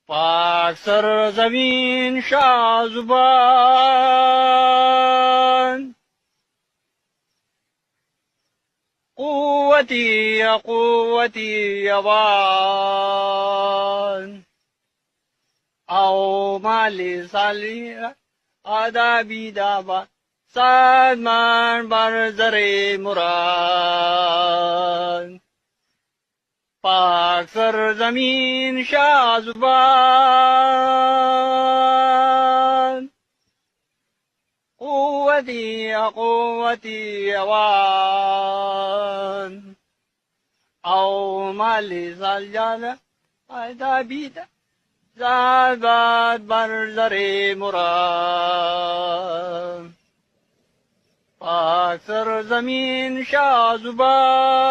पाक सरजमीन शाजुबान कुव्वती अवान आओ माली साली आदाबी दाबा सादमान बरजरे मुराद पाक सरजमीन शाजुबान कुव्वती अवान आओ माली साली आदाबी दाबा बरजरे मुराद पाक सरजमीन शाजुबान